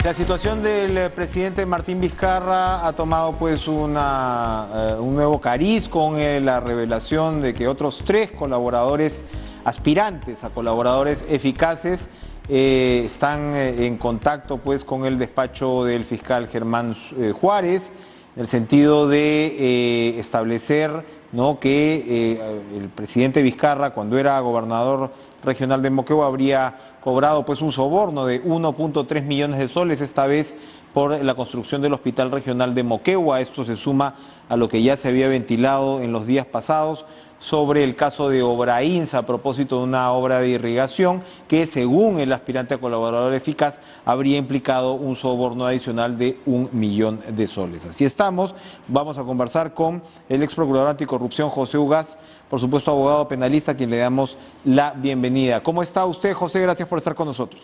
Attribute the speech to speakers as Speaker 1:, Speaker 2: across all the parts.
Speaker 1: La situación del presidente Martín Vizcarra ha tomado pues un nuevo cariz con la revelación de que otros 3 colaboradores aspirantes a colaboradores eficaces están en contacto pues con el despacho del fiscal Germán Juárez, en el sentido de establecer, ¿no?, que el presidente Vizcarra, cuando era gobernador regional de Moquegua, habría cobrado pues un soborno de 1.3 millones de soles, esta vez por la construcción del Hospital Regional de Moquegua. Esto se suma a lo que ya se había ventilado en los días pasados sobre el caso de Obrainsa, a propósito de una obra de irrigación que, según el aspirante a colaborador eficaz, habría implicado un soborno adicional de 1 millón de soles. Así estamos, vamos a conversar con el ex procurador anticorrupción José Ugaz, por supuesto abogado penalista, a quien le damos la bienvenida. ¿Cómo está usted, José? Gracias por estar con nosotros.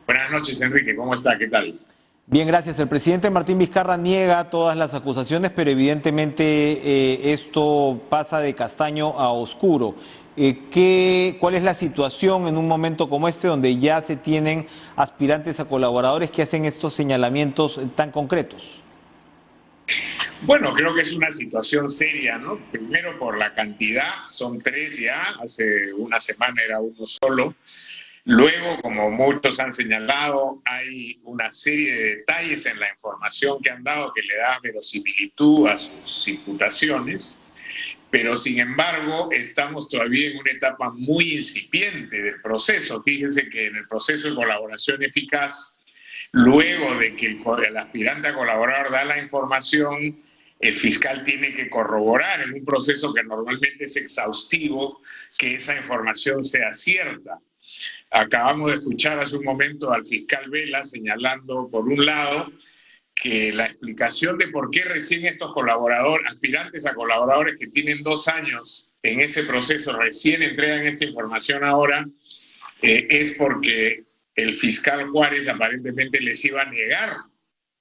Speaker 2: Buenas noches, Enrique. ¿Cómo está? ¿Qué tal?
Speaker 1: Bien, gracias. El presidente Martín Vizcarra niega todas las acusaciones, pero evidentemente esto pasa de castaño a oscuro. ¿Cuál es la situación en un momento como este, donde ya se tienen aspirantes a colaboradores que hacen estos señalamientos tan concretos?
Speaker 2: Bueno, creo que es una situación seria, ¿no? Primero por la cantidad, son 3 ya, hace una semana era uno solo. Luego, como muchos han señalado, hay una serie de detalles en la información que han dado que le da verosimilitud a sus imputaciones, pero sin embargo estamos todavía en una etapa muy incipiente del proceso. Fíjense que en el proceso de colaboración eficaz, luego de que el aspirante a colaborador da la información, el fiscal tiene que corroborar en un proceso que normalmente es exhaustivo que esa información sea cierta. Acabamos de escuchar hace un momento al fiscal Vela señalando, por un lado, que la explicación de por qué recién estos aspirantes a colaboradores que tienen 2 años en ese proceso recién entregan esta información ahora, es porque el fiscal Juárez aparentemente les iba a negar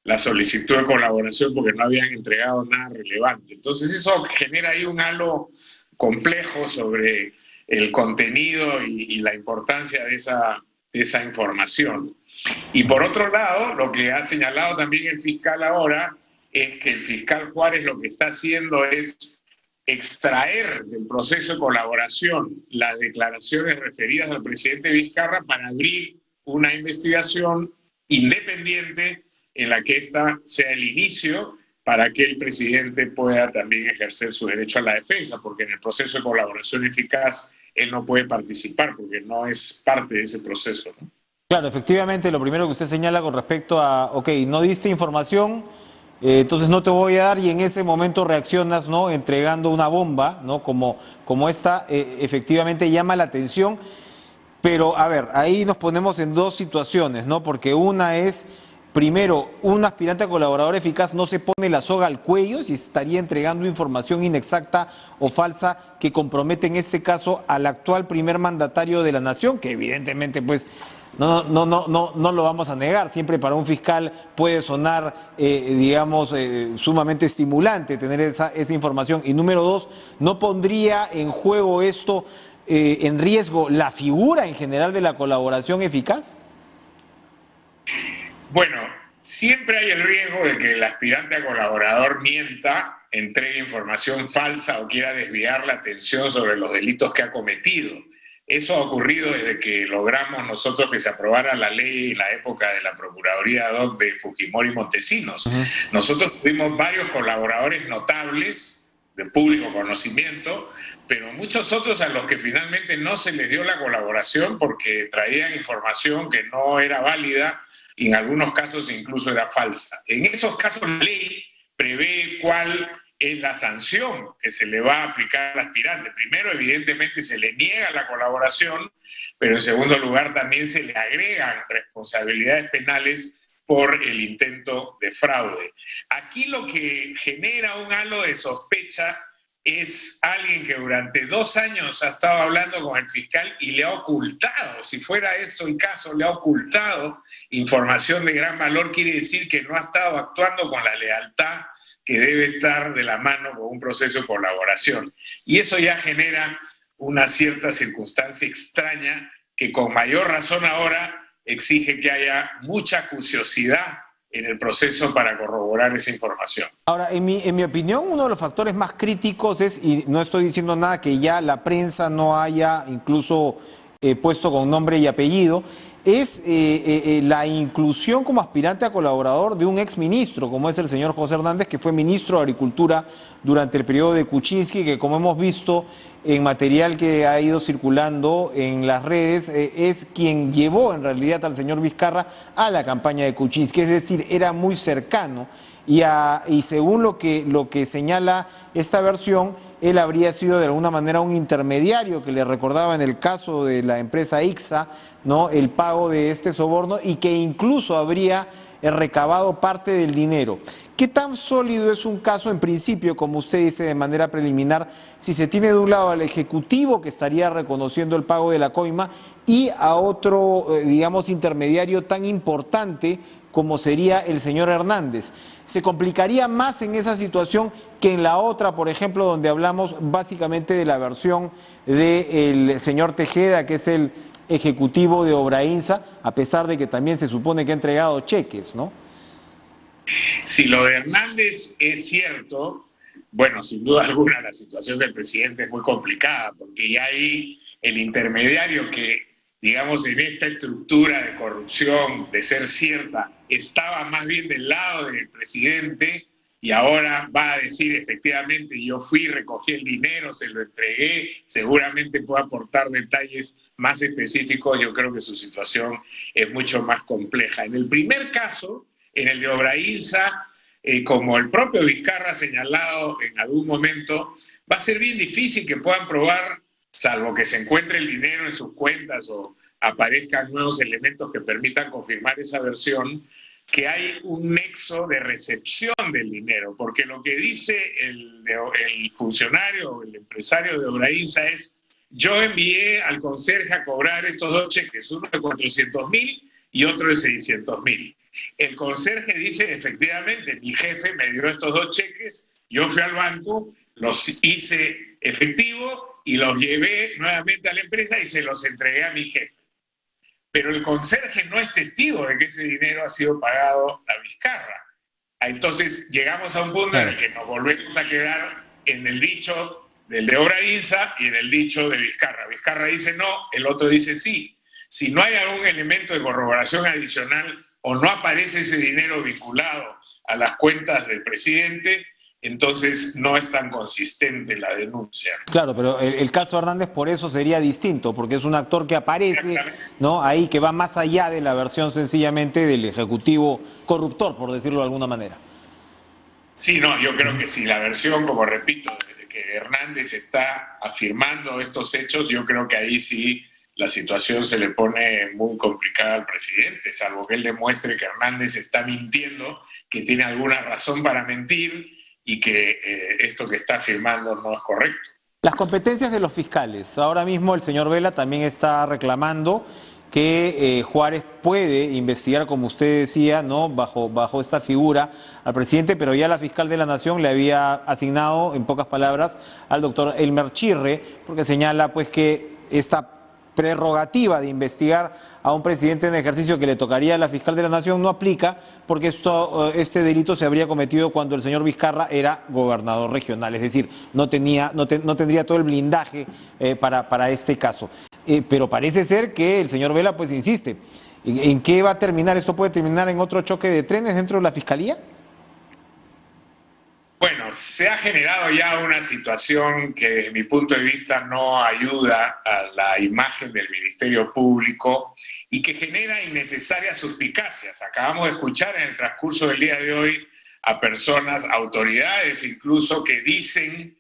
Speaker 2: la solicitud de colaboración porque no habían entregado nada relevante. Entonces eso genera ahí un halo complejo sobre el contenido y la importancia de esa información. Y por otro lado, lo que ha señalado también el fiscal ahora es que el fiscal Juárez lo que está haciendo es extraer del proceso de colaboración las declaraciones referidas al presidente Vizcarra para abrir una investigación independiente en la que esta sea el inicio para que el presidente pueda también ejercer su derecho a la defensa, porque en el proceso de colaboración eficaz él no puede participar porque no es parte de ese proceso, ¿no?
Speaker 1: Claro, efectivamente, lo primero que usted señala con respecto a, ok, no diste información, entonces no te voy a dar, y en ese momento reaccionas, ¿no?, entregando una bomba, ¿no?, como esta, efectivamente llama la atención. Pero, a ver, ahí nos ponemos en 2 situaciones, ¿no? Porque una es, primero, un aspirante a colaborador eficaz no se pone la soga al cuello si estaría entregando información inexacta o falsa que compromete en este caso al actual primer mandatario de la nación, que evidentemente pues no lo vamos a negar. Siempre para un fiscal puede sonar, digamos, sumamente estimulante tener esa información. Y número 2, ¿no pondría en juego esto en riesgo la figura en general de la colaboración eficaz?
Speaker 2: Bueno, siempre hay el riesgo de que el aspirante a colaborador mienta, entregue información falsa o quiera desviar la atención sobre los delitos que ha cometido. Eso ha ocurrido desde que logramos nosotros que se aprobara la ley en la época de la Procuraduría ad hoc de Fujimori y Montesinos. Nosotros tuvimos varios colaboradores notables de público conocimiento, pero muchos otros a los que finalmente no se les dio la colaboración porque traían información que no era válida y en algunos casos incluso era falsa. En esos casos la ley prevé cuál es la sanción que se le va a aplicar al aspirante. Primero, evidentemente, se le niega la colaboración, pero en segundo lugar también se le agregan responsabilidades penales por el intento de fraude. Aquí lo que genera un halo de sospecha es alguien que durante 2 años ha estado hablando con el fiscal y le ha ocultado, si fuera esto el caso, le ha ocultado información de gran valor. Quiere decir que no ha estado actuando con la lealtad que debe estar de la mano con un proceso de colaboración. Y eso ya genera una cierta circunstancia extraña que con mayor razón ahora exige que haya mucha acuciosidad en el proceso para corroborar esa información.
Speaker 1: Ahora, en mi opinión, uno de los factores más críticos es, y no estoy diciendo nada que ya la prensa no haya incluso puesto con nombre y apellido, es la inclusión como aspirante a colaborador de un exministro, como es el señor José Hernández, que fue ministro de Agricultura durante el periodo de Kuczynski, que como hemos visto en material que ha ido circulando en las redes, es quien llevó en realidad al señor Vizcarra a la campaña de Kuczynski, es decir, era muy cercano. Y según lo que señala esta versión, él habría sido de alguna manera un intermediario que le recordaba en el caso de la empresa ICSA, ¿no?, el pago de este soborno y que incluso habría recabado parte del dinero. ¿Qué tan sólido es un caso en principio, como usted dice de manera preliminar, si se tiene de un lado al Ejecutivo que estaría reconociendo el pago de la coima y a otro, digamos, intermediario tan importante como sería el señor Hernández? ¿Se complicaría más en esa situación que en la otra, por ejemplo, donde hablamos básicamente de la versión del señor Tejeda, que es el ejecutivo de Obrainsa, a pesar de que también se supone que ha entregado cheques, ¿no?
Speaker 2: Si lo de Hernández es cierto, bueno, sin duda alguna la situación del presidente es muy complicada, porque ya ahí el intermediario que, digamos, en esta estructura de corrupción, de ser cierta, estaba más bien del lado del presidente y ahora va a decir efectivamente yo fui, recogí el dinero, se lo entregué, seguramente puede aportar detalles más específicos. Yo creo que su situación es mucho más compleja. En el primer caso, en el de Obrainsa, como el propio Vizcarra ha señalado en algún momento, va a ser bien difícil que puedan probar, salvo que se encuentre el dinero en sus cuentas o aparezcan nuevos elementos que permitan confirmar esa versión, que hay un nexo de recepción del dinero, porque lo que dice el funcionario o el empresario de Obrainsa es: yo envié al conserje a cobrar estos dos cheques, uno de 400.000 y otro de 600.000. El conserje dice, efectivamente, mi jefe me dio estos dos cheques, yo fui al banco, los hice efectivo y los llevé nuevamente a la empresa y se los entregué a mi jefe. Pero el conserje no es testigo de que ese dinero ha sido pagado a Vizcarra. Entonces llegamos a un punto en el que nos volvemos a quedar en el dicho del de Obrainsa y en el dicho de Vizcarra. Vizcarra dice no, el otro dice sí. Si no hay algún elemento de corroboración adicional o no aparece ese dinero vinculado a las cuentas del presidente, entonces no es tan consistente la denuncia.
Speaker 1: Claro, pero el caso Hernández por eso sería distinto, porque es un actor que aparece, ¿no?, ahí, que va más allá de la versión sencillamente del ejecutivo corruptor, por decirlo de alguna manera.
Speaker 2: Sí, no, yo creo que si la versión, como repito, de que Hernández está afirmando estos hechos, yo creo que ahí sí la situación se le pone muy complicada al presidente, salvo que él demuestre que Hernández está mintiendo, que tiene alguna razón para mentir y que esto que está afirmando no es correcto.
Speaker 1: Las competencias de los fiscales. Ahora mismo el señor Vela también está reclamando que Juárez puede investigar, como usted decía, ¿no?, bajo esta figura al presidente, pero ya la fiscal de la Nación le había asignado, en pocas palabras, al doctor Elmer Chirre, porque señala pues que esta prerrogativa de investigar a un presidente en ejercicio que le tocaría a la fiscal de la Nación no aplica, porque este delito se habría cometido cuando el señor Vizcarra era gobernador regional, es decir, no tendría todo el blindaje para este caso. Pero parece ser que el señor Vela pues insiste. ¿En qué va a terminar? ¿Esto puede terminar en otro choque de trenes dentro de la fiscalía?
Speaker 2: Bueno, se ha generado ya una situación que desde mi punto de vista no ayuda a la imagen del Ministerio Público y que genera innecesarias suspicacias. Acabamos de escuchar en el transcurso del día de hoy a personas, autoridades incluso, que dicen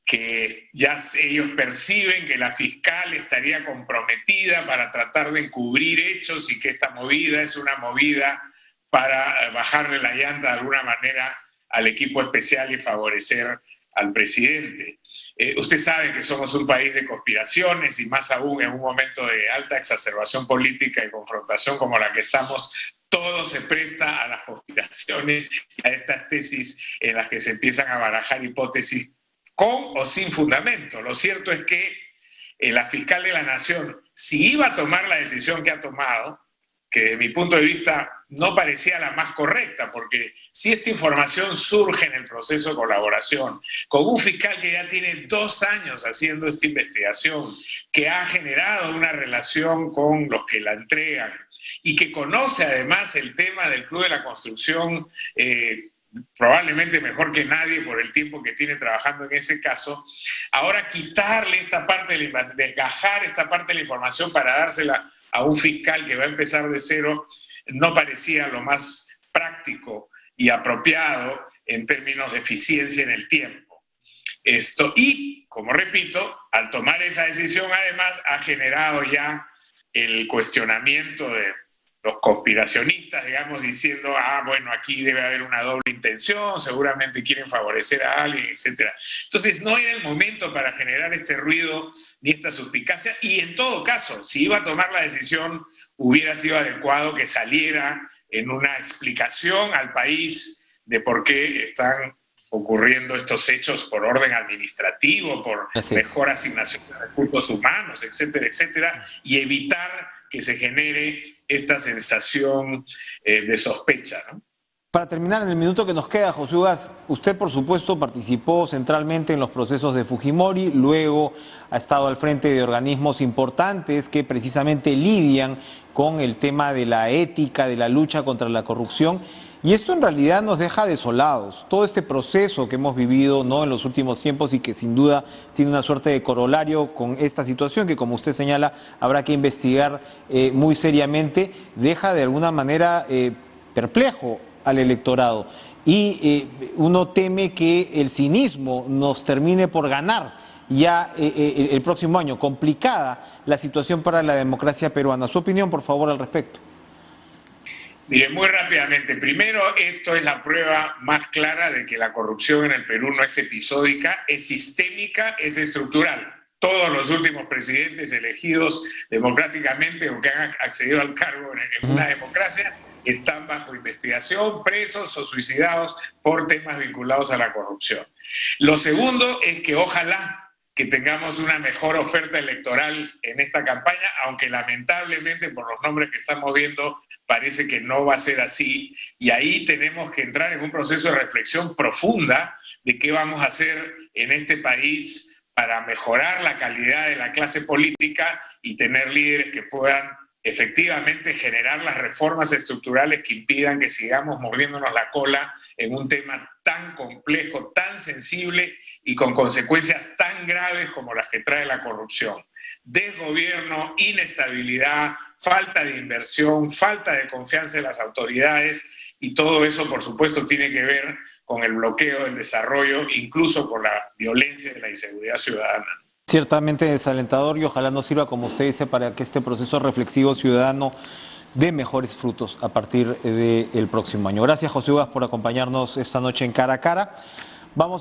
Speaker 2: que ya ellos perciben que la fiscal estaría comprometida para tratar de encubrir hechos y que esta movida es una movida para bajarle la llanta de alguna manera al equipo especial y favorecer al presidente. Usted sabe que somos un país de conspiraciones y más aún en un momento de alta exacerbación política y confrontación como la que estamos, todo se presta a las conspiraciones, a estas tesis en las que se empiezan a barajar hipótesis con o sin fundamento. Lo cierto es que la fiscal de la Nación, si iba a tomar la decisión que ha tomado, que desde mi punto de vista no parecía la más correcta, porque si esta información surge en el proceso de colaboración, con un fiscal que ya tiene 2 años haciendo esta investigación, que ha generado una relación con los que la entregan y que conoce además el tema del Club de la Construcción, probablemente mejor que nadie por el tiempo que tiene trabajando en ese caso, ahora quitarle esta parte, desgajar esta parte de la información para dársela a un fiscal que va a empezar de cero, no parecía lo más práctico y apropiado en términos de eficiencia en el tiempo. Y, como repito, al tomar esa decisión además ha generado ya el cuestionamiento de los conspiracionistas, digamos, diciendo, bueno, aquí debe haber una doble intención, seguramente quieren favorecer a alguien, etc. Entonces, no era el momento para generar este ruido ni esta suspicacia, y en todo caso, si iba a tomar la decisión, hubiera sido adecuado que saliera en una explicación al país de por qué están ocurriendo estos hechos por orden administrativo, por mejor asignación de recursos humanos, etcétera, etcétera, y evitar que se genere esta sensación de sospecha, ¿no?
Speaker 1: Para terminar, en el minuto que nos queda, José Ugaz, usted por supuesto participó centralmente en los procesos de Fujimori, luego ha estado al frente de organismos importantes que precisamente lidian con el tema de la ética, de la lucha contra la corrupción, y esto en realidad nos deja desolados. Todo este proceso que hemos vivido, ¿no?, en los últimos tiempos y que sin duda tiene una suerte de corolario con esta situación que, como usted señala, habrá que investigar muy seriamente, deja de alguna manera perplejo al electorado, y uno teme que el cinismo nos termine por ganar ya el próximo año. Complicada la situación para la democracia peruana. Su opinión, por favor, al respecto.
Speaker 2: Mire, muy rápidamente. Primero, esto es la prueba más clara de que la corrupción en el Perú no es episódica, es sistémica, es estructural. Todos los últimos presidentes elegidos democráticamente o que han accedido al cargo en una democracia están bajo investigación, presos o suicidados por temas vinculados a la corrupción. Lo segundo es que ojalá que tengamos una mejor oferta electoral en esta campaña, aunque lamentablemente por los nombres que estamos viendo parece que no va a ser así, y ahí tenemos que entrar en un proceso de reflexión profunda de qué vamos a hacer en este país para mejorar la calidad de la clase política y tener líderes que puedan efectivamente generar las reformas estructurales que impidan que sigamos mordiéndonos la cola en un tema tan complejo, tan sensible y con consecuencias tan graves como las que trae la corrupción. Desgobierno, inestabilidad, falta de inversión, falta de confianza en las autoridades, y todo eso, por supuesto, tiene que ver con el bloqueo del desarrollo, incluso por la violencia de la inseguridad ciudadana.
Speaker 1: Ciertamente desalentador, y ojalá nos sirva, como usted dice, para que este proceso reflexivo ciudadano dé mejores frutos a partir del próximo año. Gracias, José Ugaz, por acompañarnos esta noche en Cara a Cara. Vamos